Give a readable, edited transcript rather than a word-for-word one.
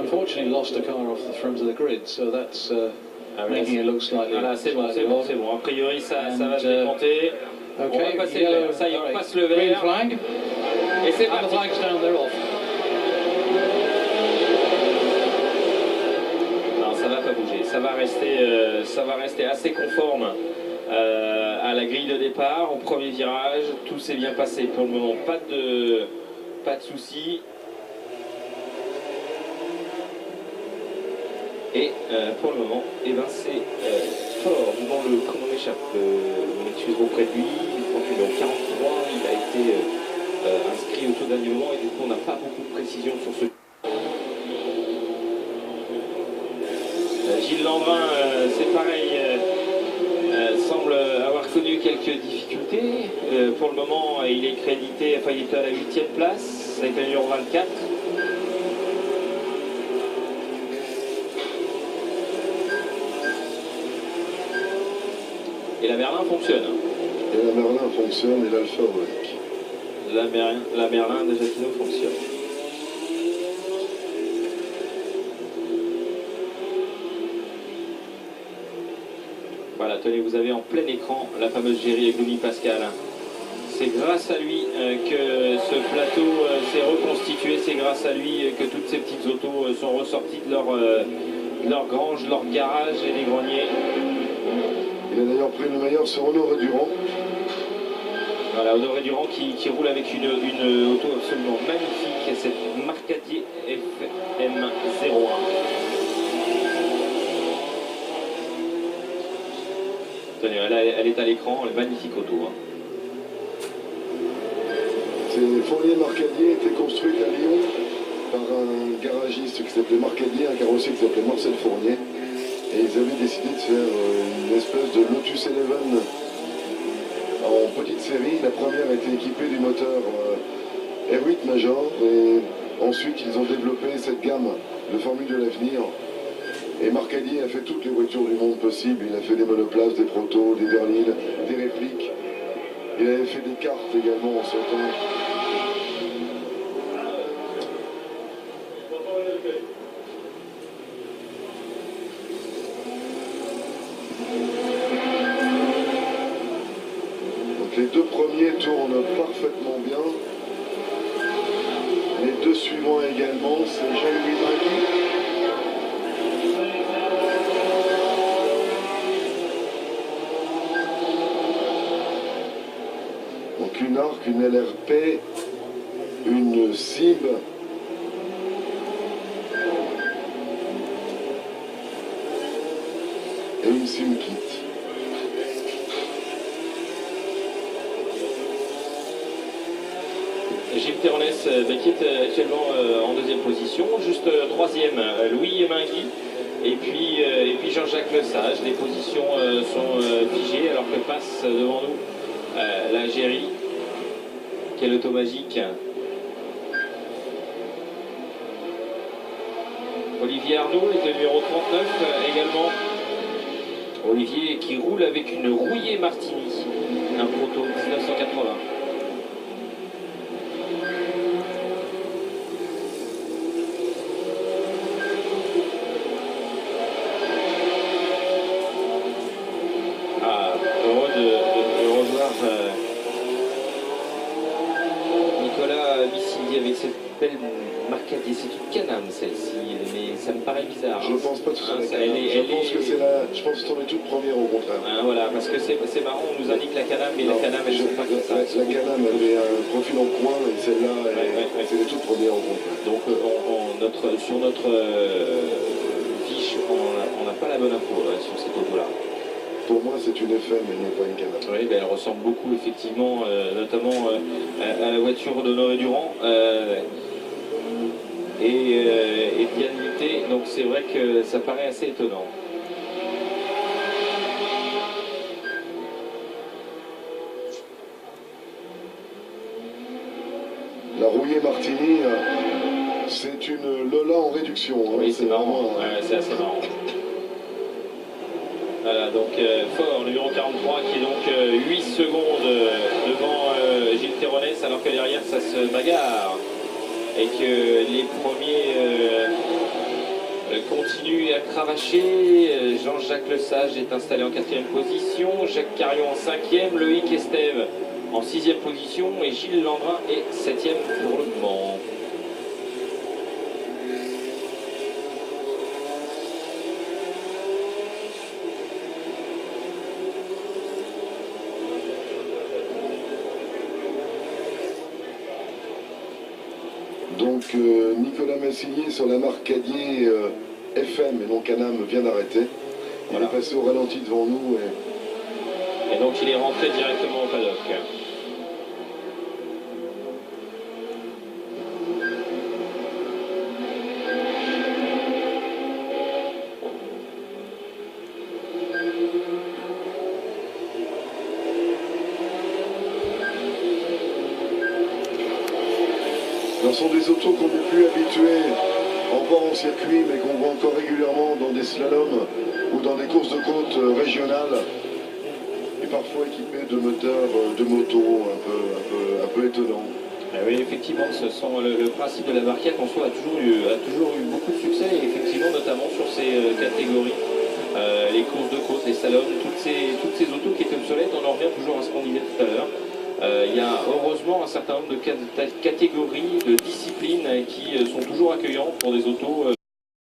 unfortunately lost a car off the front of the grid, so that's making it look slightly. Voilà, c'est bon, c'est bon, c'est bon. A priori, ça va se démonter. Okay, on va passer le vert. Ça y est, on passe le vert. Flag. Et c'est parti. And the flag's down, they're off. Non, ça va pas bouger. Ça va rester assez conforme à la grille de départ. Au premier virage, tout s'est bien passé pour le moment. Pas de soucis. Et pour le moment, eh ben, c'est fort devant le comment m'échappe. On excuse auprès de lui, le numéro 43, il a été inscrit au tout dernier moment et du coup on n'a pas beaucoup de précision sur ce. Gilles Landrin, c'est pareil, semble avoir connu quelques difficultés. Pour le moment, il est crédité, enfin il est à la 8e place avec le numéro 24. Et la Merlin fonctionne. Et la Merlin fonctionne et l'Alfa Romeo. La Merlin de Jacquino fonctionne. Voilà, tenez, vous avez en plein écran la fameuse Géry Egloumi Pascal. C'est grâce à lui que ce plateau s'est reconstitué, c'est grâce à lui que toutes ces petites autos sont ressorties de leur grange, leur garage et des greniers. Il a d'ailleurs pris le meilleur sur Honoré Durand. Voilà, Honoré Durand qui roule avec une auto absolument magnifique, cette Marcadier FM01. Tenez, elle est à l'écran, elle est magnifique auto. Hein. Ces fourniers Marcadier étaient construites à Lyon par un garagiste qui s'appelait Marcadier, un carrossier qui s'appelait Marcel Fournier. Et ils avaient décidé de faire une espèce de Lotus Eleven en petite série. La première était équipée du moteur R8 Major et ensuite ils ont développé cette gamme de formules de l'avenir. Et Marcadier a fait toutes les voitures du monde possible. Il a fait des monoplaces, des protos, des berlines, des répliques. Il avait fait des cartes également en son temps. Les deux premiers tournent parfaitement bien. Les deux suivants également, c'est Jean-Louis Magui. Donc une Arc, une LRP, une Cib. Et une Simkit. Gilles Terronès qui est actuellement en deuxième position, juste troisième Louis Mingui et puis Jean-Jacques Lesage. Les positions sont figées alors que passe devant nous la Géry. Quelle auto magique. Olivier Arnaud est le numéro 39 également. Olivier qui roule avec une rouillée Martini, un proto 1980. Heureux de revoir Nicolas Bissili avec cette belle Marcadier. C'est une Can-Am celle-ci, mais ça me paraît bizarre. Je ne pense pas que ce soit la Can-Am. Je pense que c'est les toutes premières au contraire. Voilà, parce que c'est marrant, on nous indique la Can-Am, mais la Can-Am elle ne pas comme ça. La Can-Am avait un profil en coin et celle-là, c'est les toutes premières au contraire. Donc sur notre fiche, on n'a pas la bonne info sur cette auto-là. Pour moi, c'est une FM et non pas une Can-Am. Oui, ben, elle ressemble beaucoup, effectivement, notamment à la voiture d'Honoré Durand et Diane Muté. Donc c'est vrai que ça paraît assez étonnant. La rouillée Martini, c'est une Lola en réduction. Hein. Oui, c'est marrant. C'est assez marrant. Voilà, donc Fort, numéro 43, qui est donc 8 secondes devant Gilles Terronès, alors que derrière ça se bagarre. Et que les premiers continue à cravacher. Jean-Jacques Lesage est installé en 4e position. Jacques Carion en 5e. Loïc Estève en 6e position. Et Gilles Landrin est 7e pour le moment. Donc Nicolas Massigny sur la marque Cadier FM et non Canam vient d'arrêter. Il est passé au ralenti devant nous. Et donc il est rentré directement au paddock. Ce sont des autos qu'on n'est plus habitués à voir en circuit, mais qu'on voit encore régulièrement dans des slaloms ou dans des courses de côte régionales, et parfois équipés de moteurs de moto un peu étonnants. Ah oui, effectivement, ce sont le principe de la Barca en soi a toujours eu beaucoup de succès, et effectivement, notamment sur ces catégories, les courses de côte, les slaloms, toutes ces autos qui étaient obsolètes. On en revient toujours à ce qu'on disait tout à l'heure. Il y a heureusement un certain nombre de catégories, de disciplines qui sont toujours accueillantes pour des autos